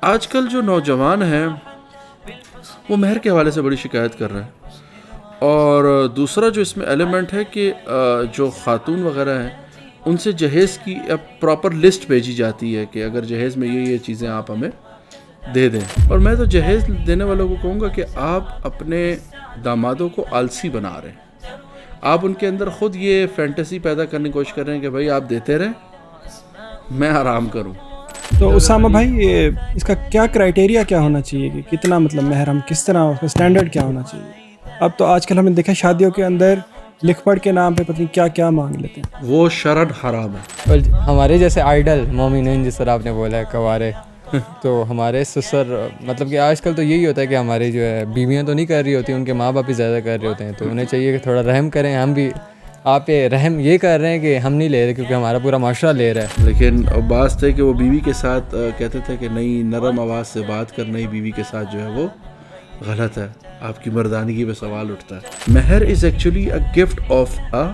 آج کل جو نوجوان ہیں وہ مہر کے حوالے سے بڑی شکایت کر رہے ہیں، اور دوسرا جو اس میں ایلیمنٹ ہے کہ جو خاتون وغیرہ ہیں ان سے جہیز کی پراپر لسٹ بھیجی جاتی ہے کہ اگر جہیز میں یہ چیزیں آپ ہمیں دے دیں. اور میں تو جہیز دینے والوں کو کہوں گا کہ آپ اپنے دامادوں کو آلسی بنا رہے ہیں. آپ ان کے اندر خود یہ فینٹیسی پیدا کرنے کی کوشش کر رہے ہیں کہ بھائی آپ دیتے رہیں میں آرام کروں. تو اسامہ بھائی یہ اس کا کیا کرائٹیریا کیا ہونا چاہیے کہ کتنا مطلب مہر ہم کس طرح اس کا اسٹینڈرڈ کیا ہونا چاہیے؟ اب تو آج کل ہم نے دیکھا شادیوں کے اندر لکھ پڑھ کے نام پہ پتہ نہیں کیا کیا مانگ لیتے ہیں. وہ شرعن حرام ہے. اور ہمارے جیسے آئیڈل مومنین جس طرح آپ نے بولا ہے کوارے، تو ہمارے سسر مطلب کہ آج کل تو یہی ہوتا ہے کہ ہماری جو ہے بیویاں تو نہیں کر رہی ہوتی، ان کے ماں باپ ہی زیادہ کر رہے ہوتے ہیں، تو انہیں چاہیے کہ تھوڑا رحم کریں. ہم بھی آپ پہ رحم یہ کر رہے ہیں کہ ہم نہیں لے رہے کیونکہ ہمارا پورا معاشرہ لے رہا ہے. لیکن بات تھے کہ وہ بیوی کے ساتھ کہتے تھے کہ نہیں نرم آواز سے بات کرنا ہی بیوی کے ساتھ جو ہے وہ غلط ہے. آپ کی مردانگی پہ سوال اٹھتا ہے. مہر is actually a gift of a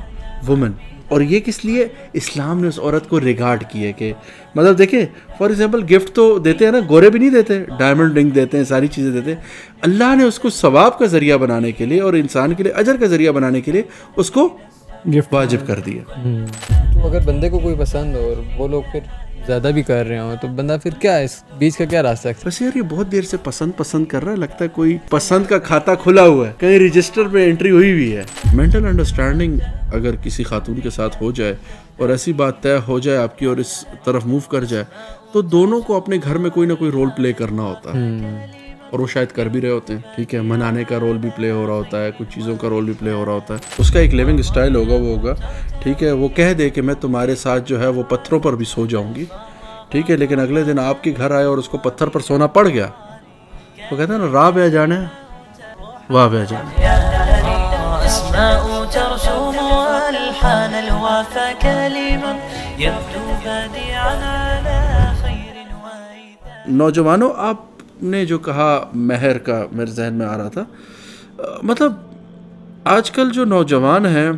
woman. اور یہ کس لیے اسلام نے اس عورت کو ریگارڈ کی ہے کہ مطلب دیکھیں فار ایگزامپل گفٹ تو دیتے ہیں نا، گورے بھی نہیں دیتے، ڈائمنڈ رنگ دیتے ہیں، ساری چیزیں دیتے ہیں. اللہ نے اس کو ثواب کا ذریعہ بنانے کے لیے اور انسان کے لیے اجر کا ذریعہ بنانے کے لیے اس کو گفٹ واجب کر دیا. تو اگر بندے کو کوئی پسند ہو اور وہ لوگ پھر زیادہ بھی کر رہے ہوں تو بندہ پھر کیا ہے، اس بیچ کا کیا راستہ ہے؟ بس یار یہ بہت دیر سے پسند کر رہا ہے، لگتا ہے کوئی پسند کا کھاتا کھلا ہوا ہے، کہیں رجسٹر پہ انٹری ہوئی ہوئی ہے. مینٹل انڈرسٹینڈنگ اگر کسی خاتون کے ساتھ ہو جائے اور ایسی بات طے ہو جائے آپ کی اور اس طرف موو کر جائے تو دونوں کو اپنے گھر میں کوئی نہ کوئی رول پلے کرنا ہوتا ہے، اور وہ شاید کر بھی رہے ہوتے ہیں. ٹھیک ہے، منانے کا رول بھی پلے ہو رہا ہوتا ہے، کچھ چیزوں کا رول بھی پلے ہو رہا ہوتا ہے. اس کا ایک لیونگ اسٹائل ہوگا، وہ ہوگا ٹھیک ہے، وہ کہہ دے کہ میں تمہارے ساتھ جو ہے وہ پتھروں پر بھی سو جاؤں گی، ٹھیک ہے، لیکن اگلے دن آپ کے گھر آئے اور اس کو پتھر پر سونا پڑ گیا، وہ کہتے ہیں نا راہ بہ جانے واہ بہ جانے. نوجوانوں، آپ نے جو کہا مہر کا میرے ذہن میں آ رہا تھا، مطلب آج کل جو نوجوان ہیں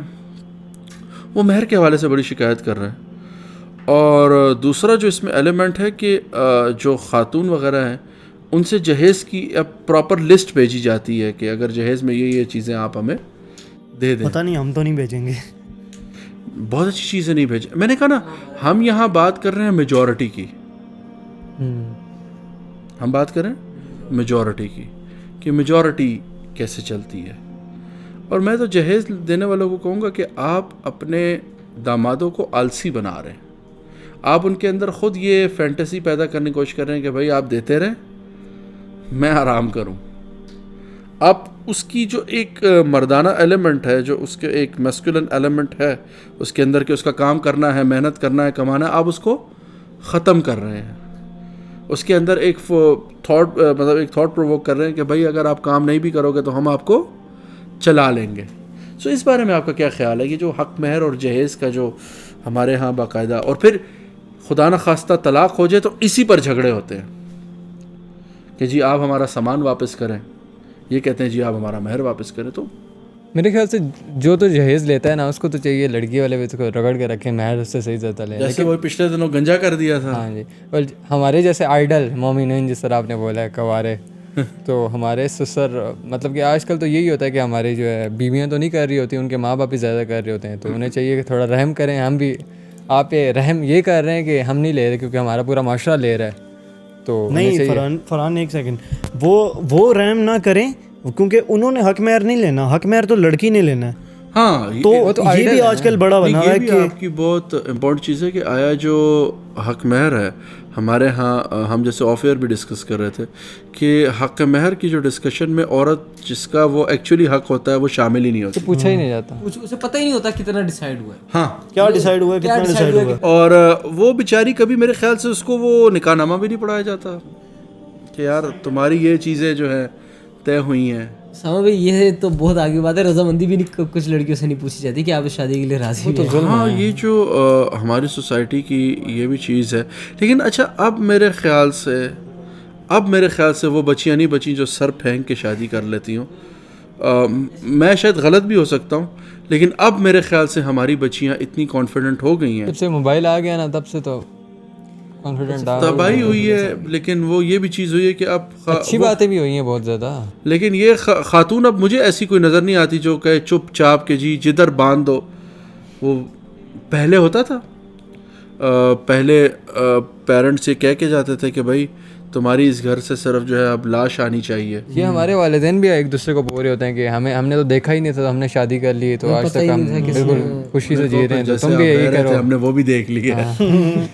وہ مہر کے حوالے سے بڑی شکایت کر رہے ہیں، اور دوسرا جو اس میں ایلیمنٹ ہے کہ جو خاتون وغیرہ ہیں ان سے جہیز کی پراپر لسٹ بھیجی جاتی ہے کہ اگر جہیز میں یہ چیزیں آپ ہمیں دے دیں. پتہ نہیں ہم تو نہیں بھیجیں گے. بہت اچھی چیزیں نہیں بھیجیں. میں نے کہا نا ہم یہاں بات کر رہے ہیں میجورٹی کی، ہم بات کریں میجورٹی کی کہ میجورٹی کیسے چلتی ہے. اور میں تو جہیز دینے والوں کو کہوں گا کہ آپ اپنے دامادوں کو آلسی بنا رہے ہیں. آپ ان کے اندر خود یہ فینٹیسی پیدا کرنے کی کوشش کر رہے ہیں کہ بھائی آپ دیتے رہیں میں آرام کروں. آپ اس کی جو ایک مردانہ ایلیمنٹ ہے، جو اس کے ایک میسکولن ایلیمنٹ ہے اس کے اندر کہ اس کا کام کرنا ہے، محنت کرنا ہے، کمانا ہے، آپ اس کو ختم کر رہے ہیں. اس کے اندر ایک تھاٹ پرووک کر رہے ہیں کہ بھائی اگر آپ کام نہیں بھی کرو گے تو ہم آپ کو چلا لیں گے. سو اس بارے میں آپ کا کیا خیال ہے؟ یہ جو حق مہر اور جہیز کا جو ہمارے ہاں باقاعدہ، اور پھر خدا نخواستہ طلاق ہو جائے تو اسی پر جھگڑے ہوتے ہیں کہ جی آپ ہمارا سامان واپس کریں، یہ کہتے ہیں جی آپ ہمارا مہر واپس کریں. تو میرے خیال سے جو تو جہیز لیتا ہے نا اس کو تو چاہیے لڑکی والے بھی اس کو رگڑ کے رکھیں، مہر اس سے صحیح زیادہ لیں. جیسے وہ پچھلے دنوں گنجا کر دیا تھا. ہاں جی. اور ہمارے جیسے آئیڈل مومنین جس طرح آپ نے بولا ہے کوارے، تو ہمارے سسر مطلب کہ آج کل تو یہی ہوتا ہے کہ ہماری جو ہے بیویاں تو نہیں کر رہی ہوتی، ان کے ماں باپ ہی زیادہ کر رہے ہوتے ہیں، تو انہیں چاہیے کہ تھوڑا رحم کریں. ہم بھی آپ پہ رحم یہ کر رہے ہیں کہ ہم نہیں لے رہے کیونکہ ہمارا پورا معاشرہ لے رہا ہے. تو نہیں فرحان ایک سیکنڈ، وہ رحم نہ کریں کیونکہ انہوں نے حق مہر نہیں لینا، حق مہر تو لڑکی نے لینا ہے. ہاں تو یہ بھی آج کل بڑا بنا ہے کہ آپ کی بہت امپورٹنٹ چیز ہے کہ آیا جو حق مہر ہے ہمارے ہاں، ہم جیسے آف ایئر بھی ڈسکس کر رہے تھے کہ حق مہر کی جو ڈسکشن میں عورت جس کا وہ ایکچولی حق ہوتا ہے وہ شامل ہی نہیں ہوتا، پوچھا ہی نہیں جاتا، اسے پتہ ہی نہیں ہوتا کتنا ڈیسائیڈ ہوا ہے. ہاں کیا ڈیسائیڈ ہوا ہے، کتنا ڈیسائیڈ ہوا ہے. اور وہ بیچاری کبھی میرے خیال سے اس کو وہ نکاح نامہ بھی نہیں پڑھایا جاتا کہ یار تمہاری یہ چیزیں جو ہے طے ہوئی ہیں. سما بھائی یہ تو بہت آگے بات ہے، رضامندی بھی نہیں کچھ لڑکیوں سے نہیں پوچھی جاتی کہ آپ اس شادی کے لیے راضی ہیں. ہاں یہ جو ہماری سوسائٹی کی یہ بھی چیز ہے. لیکن اچھا اب میرے خیال سے وہ بچیاں نہیں بچیں جو سر پھینک کے شادی کر لیتی ہوں. میں شاید غلط بھی ہو سکتا ہوں، لیکن اب میرے خیال سے ہماری بچیاں اتنی کانفیڈنٹ ہو گئی ہیں. جب سے موبائل آ گیا نا تب سے تو کانفیڈنٹ تباہی ہوئی ہے، لیکن وہ یہ بھی چیز ہوئی ہے کہ اب اچھی باتیں بھی ہوئی ہیں بہت زیادہ، لیکن یہ خاتون اب مجھے ایسی کوئی نظر نہیں آتی جو کہ چپ چاپ کے جی جدھر باندھ دو. وہ پہلے ہوتا تھا، پہلے پیرنٹس یہ کہہ کے جاتے تھے کہ بھائی تمہاری اس گھر سے صرف جو ہے اب لاش آنی چاہیے. یہ ہمارے والدین بھی ایک دوسرے کو بول رہے ہوتے ہیں کہ ہم نے تو دیکھا ہی نہیں تھا، تو ہم نے شادی کر لی تو آج تک ہم بالکل خوشی سے جی رہے ہیں، تو تم بھی یہی کرو. ہم نے وہ بھی دیکھ لیا ہے،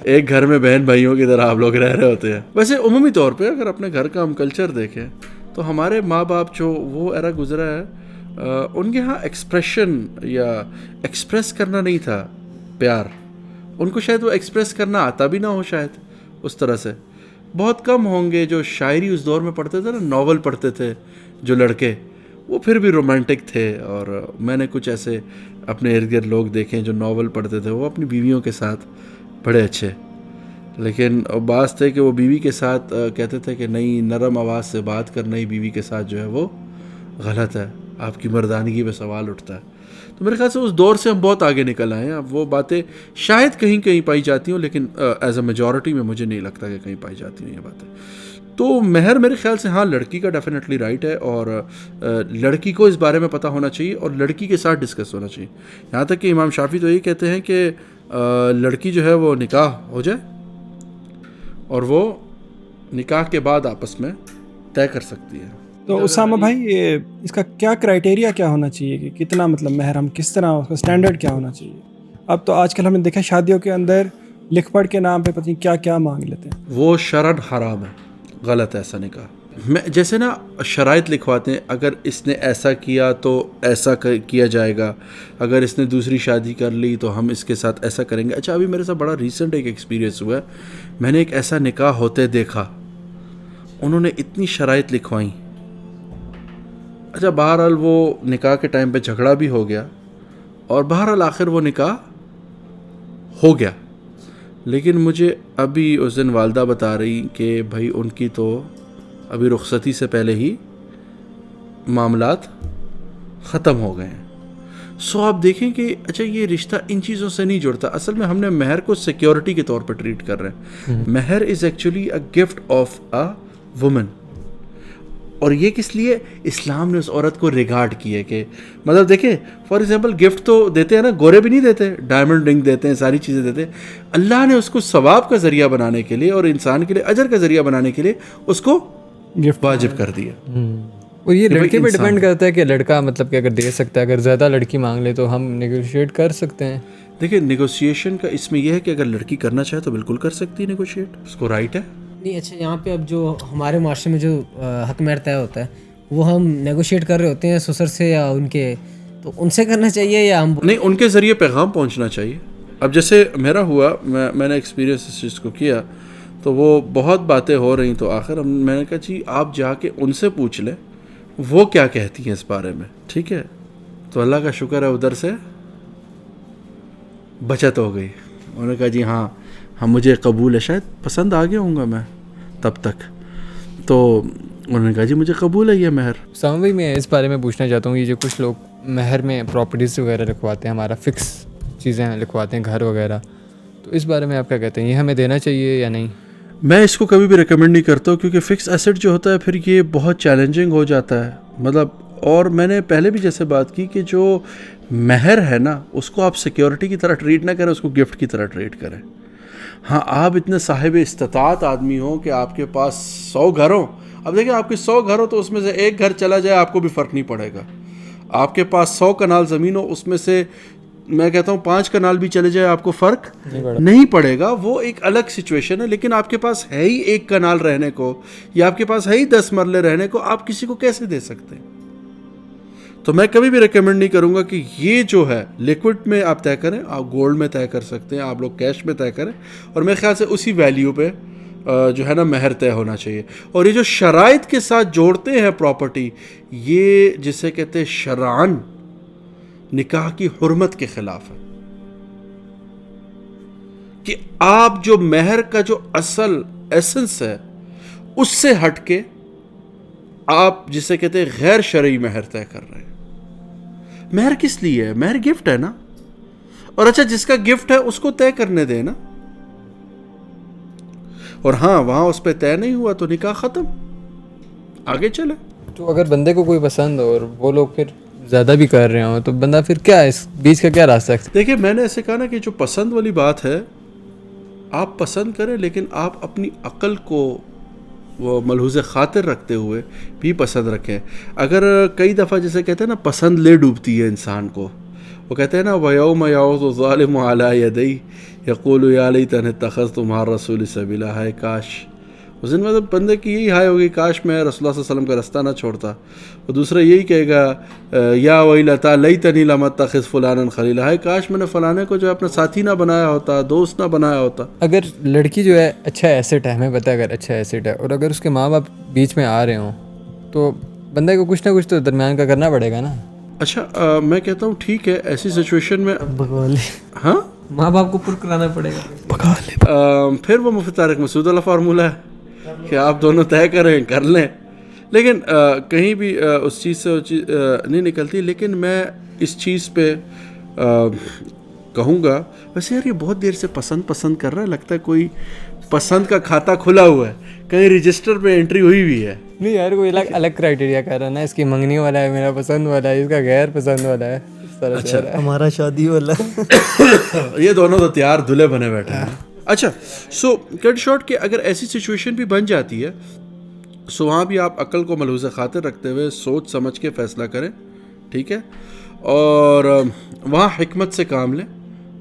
ایک گھر میں بہن بھائیوں کی طرح آپ لوگ رہ رہے ہوتے ہیں. ویسے عمومی طور پہ اگر اپنے گھر کا ہم کلچر دیکھیں تو ہمارے ماں باپ جو وہ ایرا گزرا ہے، ان کے ہاں ایکسپریشن یا ایکسپریس کرنا نہیں تھا پیار. ان کو شاید وہ ایکسپریس کرنا آتا بھی نہ ہو، شاید اس طرح سے. بہت کم ہوں گے جو شاعری اس دور میں پڑھتے تھے نا، ناول پڑھتے تھے جو لڑکے، وہ پھر بھی رومانٹک تھے. اور میں نے کچھ ایسے اپنے ارد گرد لوگ دیکھے جو ناول پڑھتے تھے، وہ اپنی بیویوں کے ساتھ بڑے اچھے. لیکن بعض تھے کہ وہ بیوی کے ساتھ کہتے تھے کہ نہیں، نرم آواز سے بات کرنا ہی بیوی کے ساتھ جو ہے وہ غلط ہے، آپ کی مردانگی پہ سوال اٹھتا ہے. تو میرے خیال سے اس دور سے ہم بہت آگے نکل آئے ہیں. اب وہ باتیں شاید کہیں کہیں پائی جاتی ہوں، لیکن ایز اے میجورٹی میں مجھے نہیں لگتا کہ کہیں پائی جاتی ہیں یہ باتیں. تو مہر میرے خیال سے ہاں لڑکی کا ڈیفینیٹلی رائٹ ہے، اور لڑکی کو اس بارے میں پتہ ہونا چاہیے اور لڑکی کے ساتھ ڈسکس ہونا چاہیے. یہاں تک کہ امام شافعی تو یہ کہتے ہیں کہ لڑکی جو ہے وہ نکاح ہو جائے اور وہ نکاح کے بعد آپس میں طے کر سکتی ہے. تو اسامہ بھائی، یہ اس کا کیا کرائٹیریا کیا ہونا چاہیے کہ کتنا مطلب مہر ہم کس طرح، اس کا اسٹینڈرڈ کیا ہونا چاہیے؟ اب تو آج کل ہم نے دیکھا شادیوں کے اندر لکھ پڑھ کے نام پہ پتہ نہیں کیا کیا مانگ لیتے ہیں. وہ شرعن حرام ہے، غلط ہے ایسا نکاح. میں جیسے نا شرائط لکھواتے ہیں، اگر اس نے ایسا کیا تو ایسا کیا جائے گا، اگر اس نے دوسری شادی کر لی تو ہم اس کے ساتھ ایسا کریں گے. اچھا، ابھی میرے ساتھ بڑا ریسنٹ ایک ایکسپیرینس ہوا ہے. میں نے ایک ایسا نکاح ہوتے دیکھا، انہوں نے اتنی شرائط لکھوائیں. اچھا، بہرحال وہ نکاح کے ٹائم پہ جھگڑا بھی ہو گیا اور بہرحال آخر وہ نکاح ہو گیا. لیکن مجھے ابھی اس دن والدہ بتا رہی کہ بھائی ان کی تو ابھی رخصتی سے پہلے ہی معاملات ختم ہو گئے ہیں. سو آپ دیکھیں کہ اچھا یہ رشتہ ان چیزوں سے نہیں جڑتا. اصل میں ہم نے مہر کو سیکیورٹی کے طور پہ ٹریٹ کر رہے ہیں. مہر is actually a gift of a woman. اور یہ کس لیے؟ اسلام نے اس عورت کو ریگارڈ کی ہے کہ مطلب دیکھیں، فار ایگزامپل گفٹ تو دیتے ہیں نا، گورے بھی نہیں دیتے، ڈائمنڈ رنگ دیتے ہیں، ساری چیزیں دیتے ہیں. اللہ نے اس کو ثواب کا ذریعہ بنانے کے لیے اور انسان کے لیے اجر کا ذریعہ بنانے کے لیے اس کو گفٹ واجب کر دیا. اور یہ لڑکے پہ ڈپینڈ کرتا ہے کہ لڑکا مطلب کہ اگر دے سکتا ہے، اگر زیادہ لڑکی مانگ لے تو ہم نیگوشیٹ کر سکتے ہیں. دیکھیں، نیگوسیشن کا اس میں یہ ہے کہ اگر لڑکی کرنا چاہے تو بالکل کر سکتی ہے نیگوشیٹ، اس کو رائٹ ہے. نہیں، اچھا یہاں پہ اب جو ہمارے معاشرے میں جو حق مہر طے ہوتا ہے وہ ہم نیگوشیٹ کر رہے ہوتے ہیں سسر سے یا ان کے، تو ان سے کرنا چاہیے یا ہم نہیں، ان کے ذریعے پیغام پہنچنا چاہیے. اب جیسے میرا ہوا، میں نے ایکسپیرینس اس چیز کو کیا، تو وہ بہت باتیں ہو رہی، تو آخر میں نے کہا جی آپ جا کے ان سے پوچھ لیں وہ کیا کہتی ہیں اس بارے میں، ٹھیک ہے. تو اللہ کا شکر ہے ادھر سے بچت ہو گئی. انہوں نے کہا جی ہاں مجھے قبول ہے، شاید پسند آ گیا ہوں گا میں تب تک. تو انہوں نے کہا جی مجھے قبول ہے یہ مہر. ساموی میں اس بارے میں پوچھنا چاہتا ہوں، یہ جو کچھ لوگ مہر میں پراپرٹیز وغیرہ لکھواتے ہیں، ہمارا فکس چیزیں لکھواتے ہیں، گھر وغیرہ، تو اس بارے میں آپ کیا کہتے ہیں؟ یہ ہمیں دینا چاہیے یا نہیں؟ میں اس کو کبھی بھی ریکمینڈ نہیں کرتا ہوں، کیونکہ فکس ایسٹ جو ہوتا ہے پھر یہ بہت چیلنجنگ ہو جاتا ہے. مطلب، اور میں نے پہلے بھی جیسے بات کی کہ جو مہر ہے نا اس کو آپ سیکیورٹی کی طرح ٹریٹ نہ کریں، اس کو گفٹ کی طرح ٹریٹ کریں. ہاں، آپ اتنے صاحب استطاعت آدمی ہوں کہ آپ کے پاس 100 گھر ہوں. اب دیکھیں، آپ کے 100 گھر ہو تو اس میں سے ایک گھر چلا جائے آپ کو بھی فرق نہیں پڑے گا. آپ کے پاس 100 کنال زمین ہو، اس میں سے میں کہتا ہوں 5 کنال بھی چلے جائے آپ کو فرق نہیں پڑے گا. وہ ایک الگ سچویشن ہے. لیکن آپ کے پاس ہے ہی 1 کنال رہنے کو یا آپ کے پاس ہے ہی 10 مرلے رہنے کو، آپ کسی کو کیسے دے سکتے ہیں؟ تو میں کبھی بھی ریکمینڈ نہیں کروں گا کہ یہ جو ہے لیکوڈ میں آپ طے کریں. آپ گولڈ میں طے کر سکتے ہیں، آپ لوگ کیش میں طے کریں، اور میرے خیال سے اسی ویلیو پہ جو ہے نا مہر طے ہونا چاہیے. اور یہ جو شرائط کے ساتھ جوڑتے ہیں پراپرٹی، یہ جسے کہتے ہیں شرعاً نکاح کی حرمت کے خلاف ہے. کہ آپ جو مہر کا جو اصل ایسنس ہے اس سے ہٹ کے آپ جسے کہتے ہیں غیر شرعی مہر طے کر رہے ہیں. مہر کس لیے ہے؟ مہر گفٹ ہے نا. اور اچھا، جس کا گفٹ ہے اس کو طے کرنے دیں نا. اور ہاں وہاں اس پہ طے نہیں ہوا تو نکاح ختم, آگے چلے. تو اگر بندے کو کوئی پسند ہو اور وہ لوگ پھر زیادہ بھی کر رہے ہوں تو بندہ پھر کیا ہے, اس بیچ کا کیا راستہ ہے؟ دیکھیں میں نے ایسے کہا نا کہ جو پسند والی بات ہے, آپ پسند کریں لیکن آپ اپنی عقل کو وہ ملحوظ خاطر رکھتے ہوئے بھی پسند رکھیں. اگر کئی دفعہ جیسے کہتے ہیں نا پسند لے ڈوبتی ہے انسان کو, وہ کہتے ہیں نا وَيَوْمَ يَعُوضُ الظَّالِمُ عَلَىٰ يَدَيْهِ يَقُولُ يَا لَيْتَنِي اتَّخَذْتُ مَعَ الرَّسُولِ سَبِيلًا, ہائے کاش, اس دن مطلب بندے کی یہی ہائے ہوگی کاش میں رسول اللہ صلی اللہ علیہ وسلم کا رستہ نہ چھوڑتا. اور دوسرا یہی کہے گا یا ویلتیٰ لیتنی لم اتخذ فلانا خلیلا, ہائے کاش میں نے فلانے کو جو اپنا ساتھی نہ بنایا ہوتا, دوست نہ بنایا ہوتا. اگر لڑکی جو ہے اچھا ایسٹ ہے, ہمیں پتہ ہے اگر اچھا ایسٹ ہے, اور اگر اس کے ماں باپ بیچ میں آ رہے ہوں تو بندے کو کچھ نہ کچھ تو درمیان کا کرنا پڑے گا نا. اچھا میں کہتا ہوں ٹھیک ہے, ایسی سچویشن میں ہاں ماں باپ کو پر کرانا پڑے گا. پھر وہ مفتی طارق مسعود والا فارمولہ ہے کہ آپ دونوں طے کریں, کر لیں, لیکن کہیں بھی اس چیز سے نہیں نکلتی. لیکن میں اس چیز پہ کہوں گا, ویسے یار یہ بہت دیر سے پسند کر رہا ہے, لگتا ہے کوئی پسند کا کھاتہ کھلا ہوا ہے, کہیں رجسٹر پہ انٹری ہوئی ہوئی ہے. نہیں یار کوئی الگ کرائٹیریا کر رہا ہے نا, اس کی منگنی والا ہے, میرا پسند والا ہے, اس کا غیر پسند والا ہے, اس طرح سے ہمارا شادی والا. یہ دونوں تو تیار دلہے بنے بیٹھے ہیں. اچھا سو کٹ شارٹ کہ اگر ایسی سچویشن بھی بن جاتی ہے سو وہاں بھی آپ عقل کو ملحوظ خاطر رکھتے ہوئے سوچ سمجھ کے فیصلہ کریں, ٹھیک ہے, اور وہاں حکمت سے کام لیں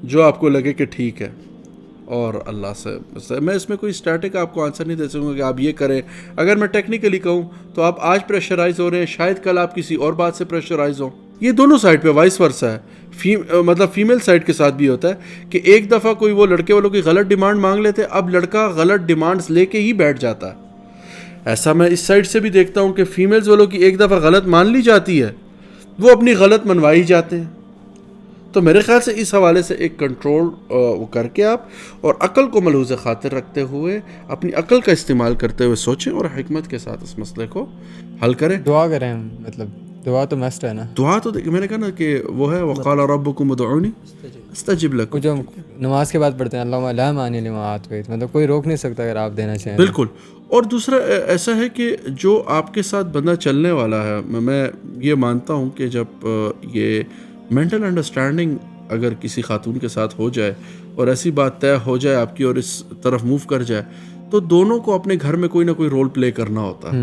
جو آپ کو لگے کہ ٹھیک ہے. اور اللہ سے میں اس میں کوئی اسٹیٹک آپ کو آنسر نہیں دے سکوں گا کہ آپ یہ کریں. اگر میں ٹیکنیکلی کہوں تو آپ آج پریشرائز ہو رہے ہیں, شاید کل آپ کسی اور بات سے پریشرائز ہوں. یہ دونوں سائڈ پہ وائس ورسا ہے, مطلب فیمیل سائڈ کے ساتھ بھی ہوتا ہے کہ ایک دفعہ کوئی وہ لڑکے والوں کی غلط ڈیمانڈ مانگ لیتے, اب لڑکا غلط ڈیمانڈز لے کے ہی بیٹھ جاتا ہے. ایسا میں اس سائڈ سے بھی دیکھتا ہوں کہ فیمیلز والوں کی ایک دفعہ غلط مان لی جاتی ہے, وہ اپنی غلط منوائی جاتے ہیں. تو میرے خیال سے اس حوالے سے ایک کنٹرول وہ کر کے آپ اور عقل کو ملحوظ خاطر رکھتے ہوئے اپنی عقل کا استعمال کرتے ہوئے سوچیں اور حکمت کے ساتھ اس مسئلے کو حل کریں. دعا کریں, مطلب دعا تو مسٹ ہے نا. دعا تو میں نے کہا نا کہ وہ ہے وقال ربکم ادعونی استجب لکم, وہ جو نماز کے بعد پڑھتے ہیں اللہم لا مانع لما اعطیت, مطلب کوئی روک نہیں سکتا اگر آپ دینا چاہیں. بالکل. اور دوسرا ایسا ہے کہ جو آپ کے ساتھ بندہ چلنے والا ہے, میں یہ مانتا ہوں کہ جب یہ مینٹل انڈرسٹینڈنگ اگر کسی خاتون کے ساتھ ہو جائے اور ایسی بات طے ہو جائے آپ کی اور اس طرف موو کر جائے تو دونوں کو اپنے گھر میں کوئی نہ کوئی رول پلے کرنا ہوتا ہے,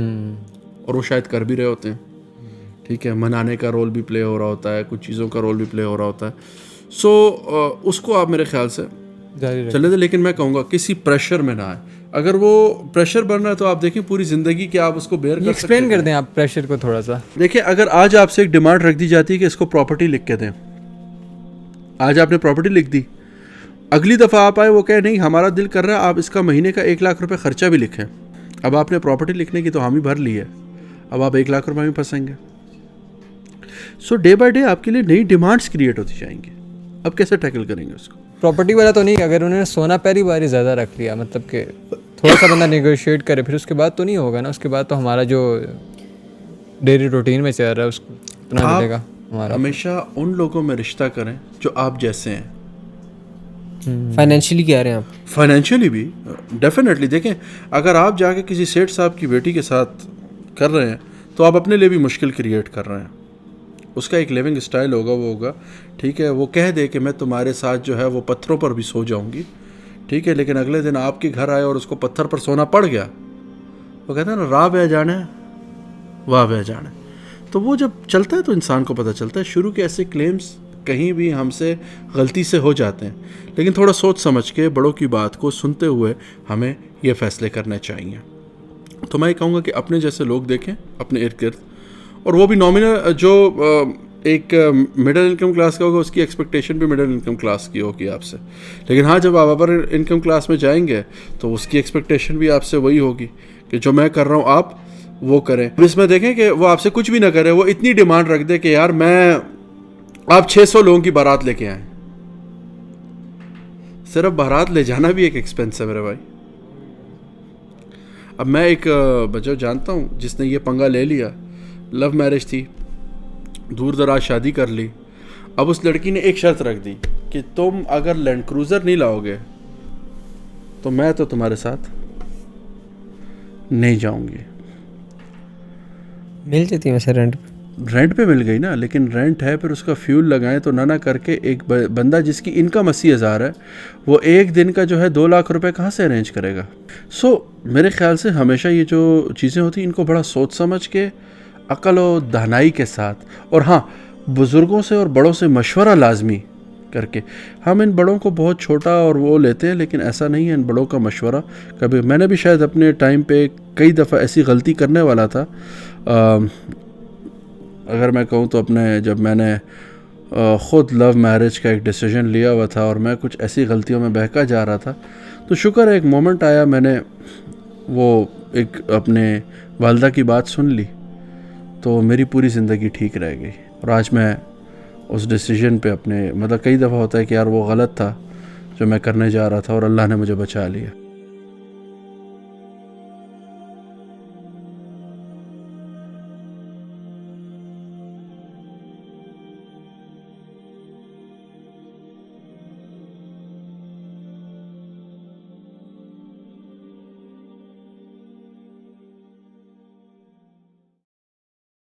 اور وہ شاید کر بھی رہے ہوتے ہیں, ٹھیک ہے, منانے کا رول بھی پلے ہو رہا ہوتا ہے, کچھ چیزوں کا رول بھی پلے ہو رہا ہوتا ہے. سو اس کو آپ میرے خیال سے چلے دیں, لیکن میں کہوں گا کسی پریشر میں نہ آئے. اگر وہ پریشر بن رہا ہے تو آپ دیکھیں پوری زندگی کہ آپ اس کو بیئر کر سکتے ہیں. ایکسپلین کر دیں آپ پریشر کو تھوڑا سا. دیکھیں اگر آج آپ سے ایک ڈیمانڈ رکھ دی جاتی ہے کہ اس کو پراپرٹی لکھ کے دیں, آج آپ نے پراپرٹی لکھ دی, اگلی دفعہ آپ آئے وہ کہے نہیں ہمارا دل کر رہا ہے آپ اس کا مہینے کا 1 لاکھ روپے خرچہ بھی لکھیں. اب آپ نے پراپرٹی لکھنے کی تو حامی بھر لی ہے, اب آپ 1 لاکھ روپے میں پھنسیں گے. سو ڈے بائی ڈے آپ کے لیے نئی ڈیمانڈس کریٹ ہوتی جائیں گی. اب کیسے ٹیکل کریں گے اس کو؟ پراپرٹی والا تو نہیں, اگر انہوں نے سونا پہلی بار ہی زیادہ رکھ لیا, مطلب کہ تھوڑا سا بندہ نیگوشیٹ کرے, پھر اس کے بعد تو نہیں ہوگا نا. اس کے بعد تو ہمارا جو ڈیلی روٹین میں چل رہا ہے اس کو اتنا ملے گا. ہمارا ہمیشہ ان لوگوں میں رشتہ کریں جو آپ جیسے ہیں. فائنینشلی کہہ رہے ہیں آپ؟ فائنینشلی بھی ڈیفینیٹلی. دیکھیں اگر آپ جا کے کسی سیٹھ صاحب کی بیٹی کے ساتھ کر رہے ہیں تو آپ اپنے لیے بھی مشکل کریٹ کر رہے ہیں. اس کا ایک لیونگ اسٹائل ہوگا, وہ ہوگا ٹھیک ہے, وہ کہہ دے کہ میں تمہارے ساتھ جو ہے وہ پتھروں پر بھی سو جاؤں گی, ٹھیک ہے, لیکن اگلے دن آپ کے گھر آئے اور اس کو پتھر پر سونا پڑ گیا, وہ کہتے ہیں نا راہ بہ جانے واہ بہ جانے. تو وہ جب چلتا ہے تو انسان کو پتہ چلتا ہے. شروع کے ایسے کلیمز کہیں بھی ہم سے غلطی سے ہو جاتے ہیں, لیکن تھوڑا سوچ سمجھ کے بڑوں کی بات کو سنتے ہوئے ہمیں یہ فیصلے کرنے چاہیے. تو میں یہ کہوں گا کہ اپنے جیسے لوگ دیکھیں اپنے ارد گرد, اور وہ بھی نامنل جو ایک مڈل انکم کلاس کا ہوگا اس کی ایکسپیکٹیشن بھی مڈل انکم کلاس کی ہوگی آپ سے. لیکن ہاں جب آپ اپر انکم کلاس میں جائیں گے تو اس کی ایکسپیکٹیشن بھی آپ سے وہی ہوگی کہ جو میں کر رہا ہوں آپ وہ کریں. اس میں دیکھیں کہ وہ آپ سے کچھ بھی نہ کرے, وہ اتنی ڈیمانڈ رکھ دے کہ یار میں آپ 600 لوگوں کی بارات لے کے آئیں. صرف بارات لے جانا بھی ایک ایکسپینس ہے میرے بھائی. اب میں ایک بچہ جانتا ہوں جس نے یہ پنگا لے لیا, لو میرج تھی, دور دراز شادی کر لی. اب اس لڑکی نے ایک شرط رکھ دی کہ تم اگر لینڈ کروزر نہیں لاؤ گے تو میں تو تمہارے ساتھ نہیں جاؤں گی. مل جاتی ہے ویسے رینٹ پہ مل گئی نا, لیکن رینٹ ہے, پھر اس کا فیول لگائیں تو نہ کر کے ایک بندہ جس کی انکم 80,000 ہے وہ ایک دن کا جو ہے 2 لاکھ روپے کہاں سے ارینج کرے گا. سو میرے خیال سے ہمیشہ یہ جو چیزیں ہوتی ہیں ان کو بڑا سوچ سمجھ کے, عقل و دانائی کے ساتھ, اور ہاں بزرگوں سے اور بڑوں سے مشورہ لازمی کر کے. ہم ان بڑوں کو بہت چھوٹا اور وہ لیتے ہیں, لیکن ایسا نہیں ہے. ان بڑوں کا مشورہ کبھی, میں نے بھی شاید اپنے ٹائم پہ کئی دفعہ ایسی غلطی کرنے والا تھا. اگر میں کہوں تو اپنے جب میں نے خود لو میرج کا ایک ڈیسیجن لیا ہوا تھا اور میں کچھ ایسی غلطیوں میں بہکا جا رہا تھا, تو شکر ہے ایک مومنٹ آیا, میں نے وہ ایک اپنے والدہ کی بات سن لی تو میری پوری زندگی ٹھیک رہ گئی. اور آج میں اس ڈیسیجن پہ اپنے, مطلب کئی دفعہ ہوتا ہے کہ یار وہ غلط تھا جو میں کرنے جا رہا تھا اور اللہ نے مجھے بچا لیا.